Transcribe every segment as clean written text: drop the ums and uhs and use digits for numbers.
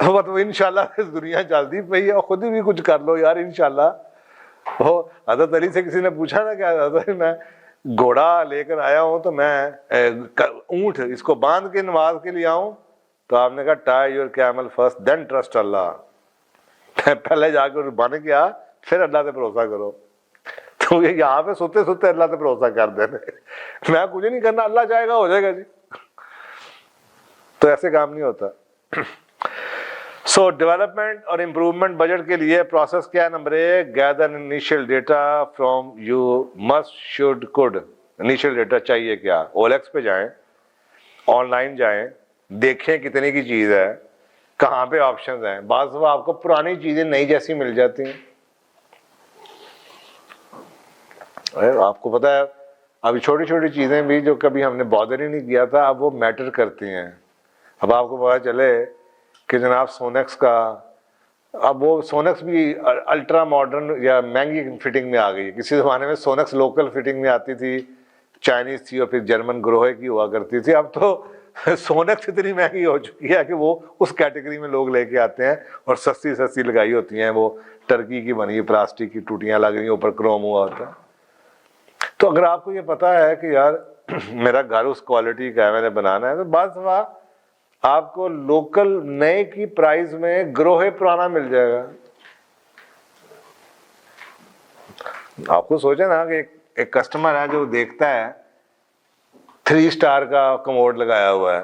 مطلب انشاءاللہ دنیا چلتی پئی ہے اور خود بھی کچھ کر لو یار انشاءاللہ. وہ حضرت علی سے کسی نے پوچھا نا کہ حضرت میں گھوڑا لے کر آیا ہوں تو میں اونٹ اس کو باندھ کے نماز کے لیے آؤں, تو آپ نے کہا tie your camel first then trust اللہ. پہلے جا کے باندھ کے آ پھر اللہ سے بھروسہ کرو. تو یہ یہاں پہ سوتے سوتے اللہ سے بھروسہ کر دینے, میں کچھ نہیں کرنا, اللہ چاہے گا ہو جائے گا جی. تو ایسے کام نہیں ہوتا. سو ڈیولپمنٹ اور امپروومنٹ بجٹ کے لیے پروسیس کیا ہے؟ Number 1, gather initial data from you must should code. Initial data چاہیے کیا؟ OLX پہ جائیں, آن لائن جائیں, دیکھیں کتنے کی چیز ہے, کہاں پہ آپشنز ہیں. بعض دفعہ آپ کو پرانی چیزیں نئی جیسی مل جاتی ہیں. آپ کو پتا ہے ابھی چھوٹی چھوٹی چیزیں بھی جو کبھی ہم نے بادر ہی نہیں کیا تھا, اب وہ میٹر کرتی ہیں. اب آپ کو پتا چلے کہ جناب سونیکس کا, اب وہ سونیکس بھی الٹرا ماڈرن یا مہنگی فٹنگ میں آ گئی. کسی زمانے میں سونیکس لوکل فٹنگ میں آتی تھی, چائنیز تھی اور پھر جرمن گروہ کی ہوا کرتی تھی. اب تو سونیکس اتنی مہنگی ہو چکی ہے کہ وہ اس کیٹیگری میں لوگ لے کے آتے ہیں اور سستی سستی لگائی ہوتی ہیں. وہ ٹرکی کی بنی پلاسٹک کی ٹوٹیاں لگ رہی ہیں, اوپر کروم ہوا ہوتا ہے. تو اگر آپ کو یہ پتا ہے کہ یار میرا گھر اس کوالٹی کا ہے, میں نے بنانا ہے, تو بعض دفعہ آپ کو لوکل نئے کی پرائز میں گروہ پرانا مل جائے گا. آپ کو سوچے نا کہ ایک کسٹمر ہے جو دیکھتا ہے 3 اسٹار کا کموڈ لگایا ہوا ہے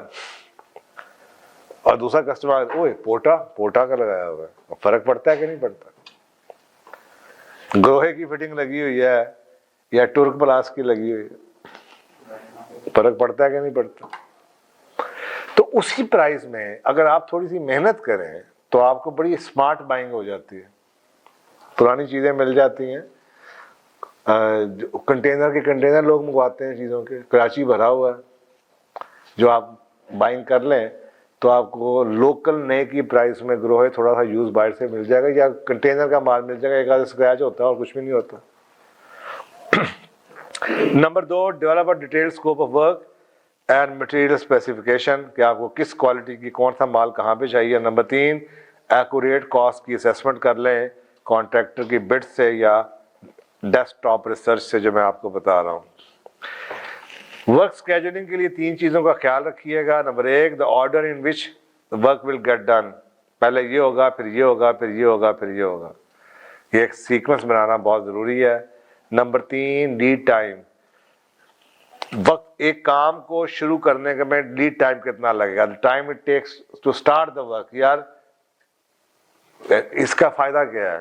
اور دوسرا کسٹمر اوے پوٹا کا لگایا ہوا ہے, فرق پڑتا ہے کہ نہیں پڑتا؟ گروہے کی فٹنگ لگی ہوئی ہے یا ٹرک پلاس کی لگی ہوئی ہے, فرق پڑتا ہے کہ نہیں پڑتا؟ تو اسی پرائز میں اگر آپ تھوڑی سی محنت کریں تو آپ کو بڑی اسمارٹ بائنگ ہو جاتی ہے. پرانی چیزیں مل جاتی ہیں, کنٹینر کے کنٹینر لوگ منگواتے ہیں چیزوں کے, کراچی بھرا ہوا ہے. جو آپ بائنگ کر لیں تو آپ کو لوکل نئے کی پرائس میں گروہ تھوڑا سا یوز باہر سے مل جائے گا, یا کنٹینر کا مال مل جائے گا. ایک آدھا اسکریچ ہوتا ہے اور کچھ بھی نہیں ہوتا. Number 2, develop a detail scope of work and material specification, کہ آپ کو کس کوالٹی کی کون سا مال کہاں پہ چاہیے. نمبر 3, ایکوریٹ کاسٹ کی اسیسمنٹ کر لیں کانٹریکٹر کی بڈ سے یا ڈیسک ٹاپ ریسرچ سے, جو میں آپ کو بتا رہا ہوں. ورک اسکیجولنگ کے لیے 3 چیزوں کا خیال رکھیے گا. Number 1, the order in which work will get done. پہلے یہ ہوگا, پھر یہ ہوگا, پھر یہ ہوگا, پھر یہ ہوگا. یہ ایک سیکوینس بنانا بہت ضروری ہے. Number 3, lead time. وقت ایک کام کو شروع کرنے کے میں لیڈ ٹائم کتنا لگے گا, time it takes to start the work. یار اس کا فائدہ کیا ہے؟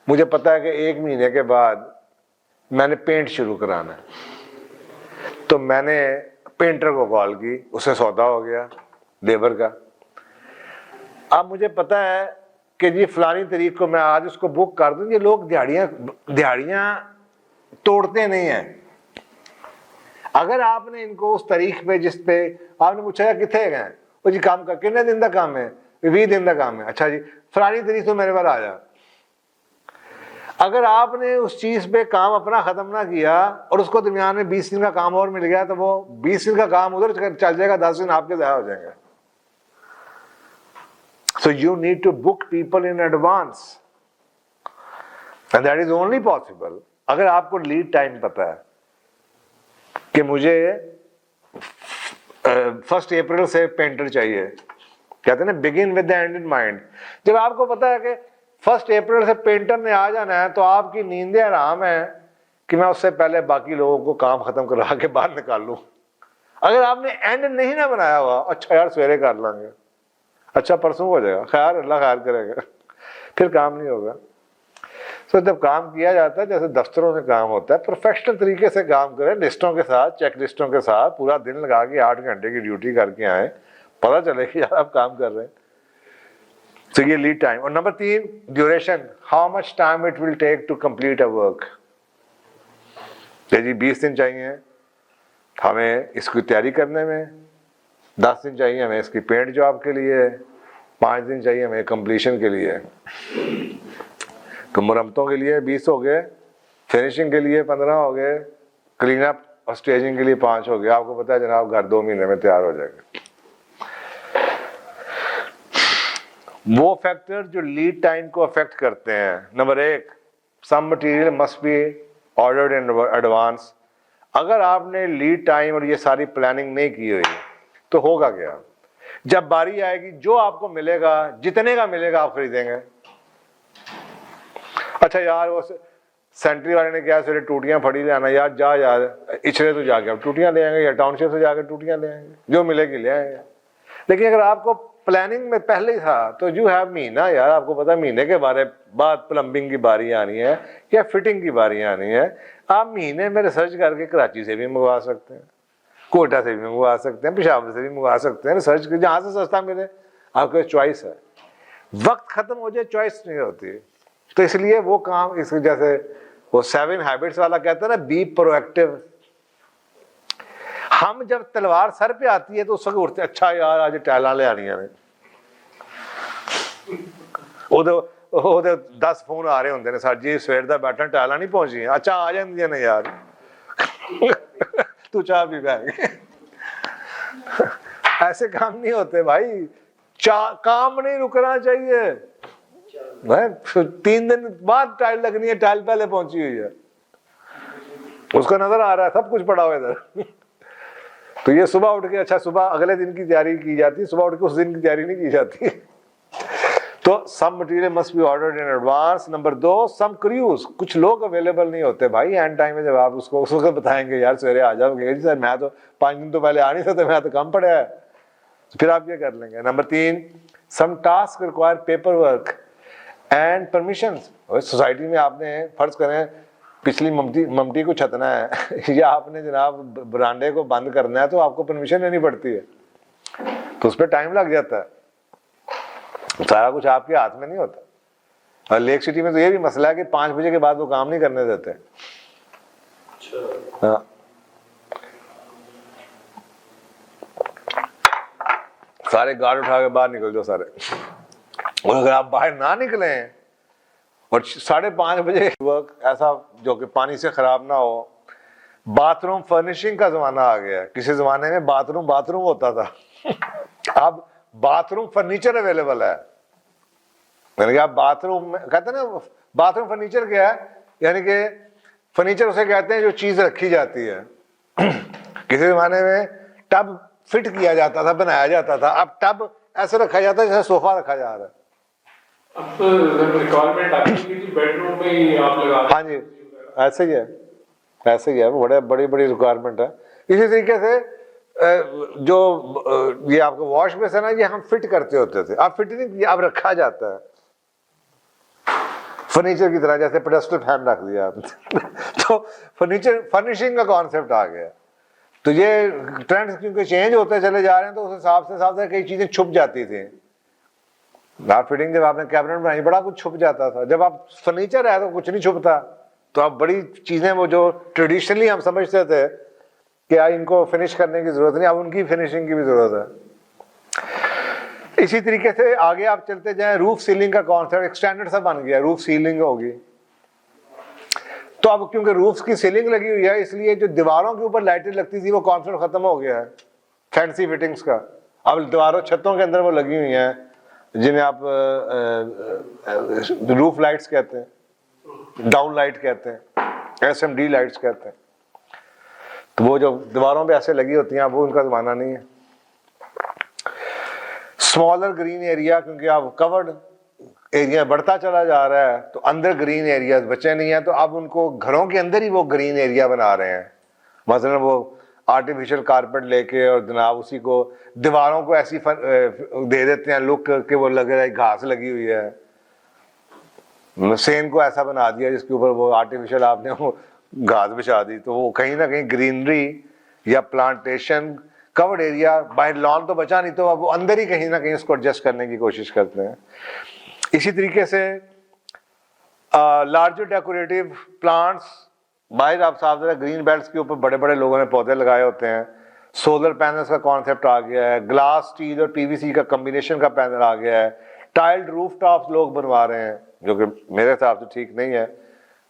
مجھے پتا ہے کہ 1 مہینے کے بعد میں نے پینٹ شروع کرانا ہے, تو میں نے پینٹر کو کال کی, اس سے سودا ہو گیا لیبر کا. اب مجھے پتا ہے کہ جی فلانی تاریخ کو میں آج اس کو بک کر دوں. یہ لوگ دیہڑیاں توڑتے نہیں ہیں. اگر آپ نے ان کو اس تاریخ پہ جس پہ آپ نے پوچھا کتنے گئے, وہ جی کام کا کتنے دن کا کام ہے, 20 دن کا کام ہے. اچھا جی فلانی تاریخ تو میرے پاس آ جا. اگر آپ نے اس چیز پہ کام اپنا ختم نہ کیا اور اس کو درمیان میں 20 دن کا کام اور مل گیا, تو وہ 20 دن کا کام ادھر چل جائے گا, 10 دن آپ کے ضائع ہو جائیں گے. So you need to book people in advance, and that is only possible اگر آپ کو لیڈ ٹائم پتا ہے کہ مجھے 1 اپریل سے پینٹر چاہیے. کہتے ہیں نا begin with the end in mind. جب آپ کو پتا ہے کہ 1 اپریل سے پینٹر نے آ جانا ہے, تو آپ کی نیندیں آرام ہیں کہ میں اس سے پہلے باقی لوگوں کو کام ختم کرا کے باہر نکال لوں. اگر آپ نے اینڈ نہیں نہ بنایا ہوا, اچھا یار سویرے کر لیں گے, اچھا پرسوں ہو جائے گا, خیر اللہ خیر کرے گا, پھر کام نہیں ہوگا. تو جب کام کیا جاتا ہے جیسے دفتروں میں کام ہوتا ہے, پروفیشنل طریقے سے کام کریں, لسٹوں کے ساتھ, چیک لسٹوں کے ساتھ, پورا دن لگا کے 8 گھنٹے کی ڈیوٹی کر کے آئیں, پتہ چلے کہ یار آپ کام کر رہے ہیں. تو یہ لیڈ ٹائم. اور number 3, duration, how much time it will take to complete a work. جی 20 دن چاہیے ہمیں اس کی تیاری کرنے میں, 10 دن چاہیے ہمیں اس کی پینٹ جاب کے لیے, 5 دن چاہیے ہمیں کمپلیشن کے لیے. تو مرمتوں کے لیے 20 ہو گئے, فنیشنگ کے لیے 15 ہو گئے, کلین اپ اور اسٹیجنگ کے لیے 5 ہو گیا. آپ کو پتا ہے جناب گھر 2 مہینے میں تیار ہو جائے گا. وہ فیکٹر جو لیڈ ٹائم کو افیکٹ کرتے ہیں. Number 1, some material must be ordered in advance. اگر آپ نے لیڈ ٹائم اور یہ ساری پلاننگ نہیں کی ہوئی تو ہوگا کیا؟ جب باری آئے گی جو آپ کو ملے گا, جتنے کا ملے گا آپ خریدیں گے. اچھا یار وہ سینٹری والے نے کیا سارے ٹوٹیاں پھڑی لے آنا, یار جا یار اچھلے تو جا کے آپ ٹوٹیاں لے آئیں گے, یا ٹاؤن شپ سے جا کے ٹوٹیاں لے آئیں گے, جو ملے گی لے آئیں گے. لیکن اگر آپ کو پلاننگ میں پہلے ہی تھا تو یو ہیو مہینہ, یار آپ کو پتا مہینے کے بعد پلمبنگ کی باری آنی ہے یا فٹنگ کی باری آنی ہے. آپ مہینے میں ریسرچ کر کے کراچی سے بھی منگوا سکتے ہیں, کوئٹہ سے بھی منگوا سکتے ہیں, پشاور سے بھی منگوا سکتے ہیں. ریسرچ جہاں سے سستا ملے, آپ کے چوائس ہے. وقت ختم ہو جائے چوائس نہیں ہوتی. تو اس لیے وہ کام اس جیسے وہ 7 ہیبٹس والا کہتا ہے نا, بی پرو ایکٹیو. ہم جب تلوار سر پہ آتی ہے تو اس وقت اٹھتے ہیں, اچھا یار آج ٹائلاں لے آنی ہیں, 10 فون آ رہے ہوندے نے, سر جی سویر دا بیٹھا ٹائلاں نہیں پہنچی, اچھا آ جاندیاں نے یار, تو چاہ بھی بہ گئے. ایسے کام نہیں ہوتے بھائی, کام نہیں رکنا چاہیے. 3 دن بعد ٹائل لگنی ہے, ٹائل پہلے پہنچی ہوئی ہے, اس کو نظر آ رہا ہے سب کچھ پڑا ہوا ادھر. تو یہ صبح اٹھ کے, اچھا صبح اگلے دن کی تیاری کی جاتی ہے, صبح اٹھ کے اس دن کی تیاری نہیں کی جاتی. تو some material must be ordered in advance. Number 2, some crews, کچھ لوگ اویلیبل نہیں ہوتے بھائی اینڈ ٹائم میں. جب آپ اس کو بتائیں گے یار سویرے آ جاؤ گے, جی سر میں تو 5 دن تو پہلے آ نہیں سکتا, میں تو کم پڑا ہے, پھر آپ کیا کر لیں گے. Number 3, some task require paper work and permissions. Society میں آپ نے فرض کریں پچھلی ممٹی کو چھتنا ہے یا آپ نے جناب برانڈے کو بند کرنا ہے, تو آپ کو پرمیشن لینی پڑتی ہے, تو اس پہ ٹائم لگ جاتا ہے. سارا کچھ آپ کے ہاتھ میں نہیں ہوتا. اور لیک سٹی میں تو یہ بھی مسئلہ ہے کہ 5 بجے کے بعد وہ کام نہیں کرنے دیتے. ہاں سارے گارڈ اٹھا کے باہر نکل جاؤ سارے, اور اگر آپ باہر نہ نکلیں اور 5:30 بجے ورک ایسا جو کہ پانی سے خراب نہ ہو. باتھ روم فرنیشنگ کا زمانہ آ گیا ہے. کسی زمانے میں باتھ روم ہوتا تھا, اب باتھ روم فرنیچر اویلیبل ہے. یعنی کہ آپ باتھ روم میں کہتے ہیں نا, باتھ روم فرنیچر کیا ہے, یعنی کہ فرنیچر اسے کہتے ہیں جو چیز رکھی جاتی ہے. کسی زمانے میں ٹب فٹ کیا جاتا تھا, بنایا جاتا تھا, اب ٹب ایسے رکھا جاتا ہے جیسے صوفہ رکھا جا رہا ہے. اب ریکوائرمنٹ آتی ہے کہ بیڈ روم میں ہی آپ لگا. ہاں جی ایسے ہی ہے, ایسے ہی ہے, بڑی ریکوائرمنٹ ہے. اسی طریقے سے جو یہ آپ کا واش بیسن ہے نا, یہ ہم فٹ کرتے ہوتے تھے, اب فٹ نہیں کیا, اب رکھا جاتا ہے فرنیچر کی طرح, جیسے پیڈسٹل فین رکھ دیا آپ نے. تو فرنیچر فرنیشنگ کا کانسیپٹ آ گیا. تو یہ ٹرینڈ کیونکہ چینج ہوتے چلے جا رہے ہیں, تو اس حساب سے کئی چیزیں چھپ جاتی تھیں. آپ فٹنگ جب آپ نے کیبنٹ بنائی بڑا کچھ چھپ جاتا تھا, جب آپ فرنیچر ہے تو کچھ نہیں چھپتا. تو اب بڑی چیزیں وہ جو ٹریڈیشنلی ہم سمجھتے تھے کہ ان کو فنش کرنے کی ضرورت نہیں, اب ان کی فنشنگ کی بھی ضرورت ہے. اسی طریقے سے آگے آپ چلتے جائیں, روف سیلنگ کا کانسیپٹ ایک سٹینڈرڈ سا بن گیا, روف سیلنگ ہوگی. تو اب کیونکہ روفس کی سیلنگ لگی ہوئی ہے, اس لیے جو دیواروں کے اوپر لائٹیں لگتی تھی وہ کانسیپٹ ختم ہو گیا ہے فینسی فٹنگز کا. اب دیواروں چھتوں کے اندر وہ لگی ہوئی ہیں جنہیں آپ روف لائٹس کہتے ہیں, ڈاؤن لائٹ کہتے ہیں, SMD لائٹس کہتے ہیں. تو وہ جو دیواروں پہ ایسے لگی ہوتی ہیں, وہ ان کا زمانہ نہیں ہے. اسمالر گرین ایریا, کیونکہ اب کورڈ ایریا بڑھتا چلا جا رہا ہے, تو اندر گرین ایریاز بچے نہیں ہیں, تو اب ان کو گھروں کے اندر ہی وہ گرین ایریا بنا رہے ہیں. مثلا وہ آرٹیفیشل کارپیٹ لے کے اور جناب اسی کو دیواروں کو ایسی دے دیتے ہیں لک کہ وہ لگ رہا ہے گھاس لگی ہوئی ہے. سین کو ایسا بنا دیا جس کے اوپر وہ آرٹیفیشل آپ نے وہ گھاس بچھا دی, تو وہ کہیں نہ کہیں گرینری یا پلانٹیشن کورڈ ایریا, باہر لان تو بچا نہیں, تو اب وہ اندر ہی کہیں نہ کہیں اس کو ایڈجسٹ کرنے کی کوشش کرتے ہیں. اسی طریقے سے لارجر ڈیکوریٹو پلانٹس, باہر آپ صاف ذرا گرین بیلٹس کے اوپر بڑے بڑے لوگوں نے پودے لگائے ہوتے ہیں. سولر پینلز کا کانسیپٹ آ گیا ہے, گلاس اسٹیل اور PVC کا کمبینیشن کا پینل آ گیا ہے. ٹائلڈ روف ٹاپس لوگ بنوا رہے ہیں, جو کہ میرے حساب سے ٹھیک نہیں ہے.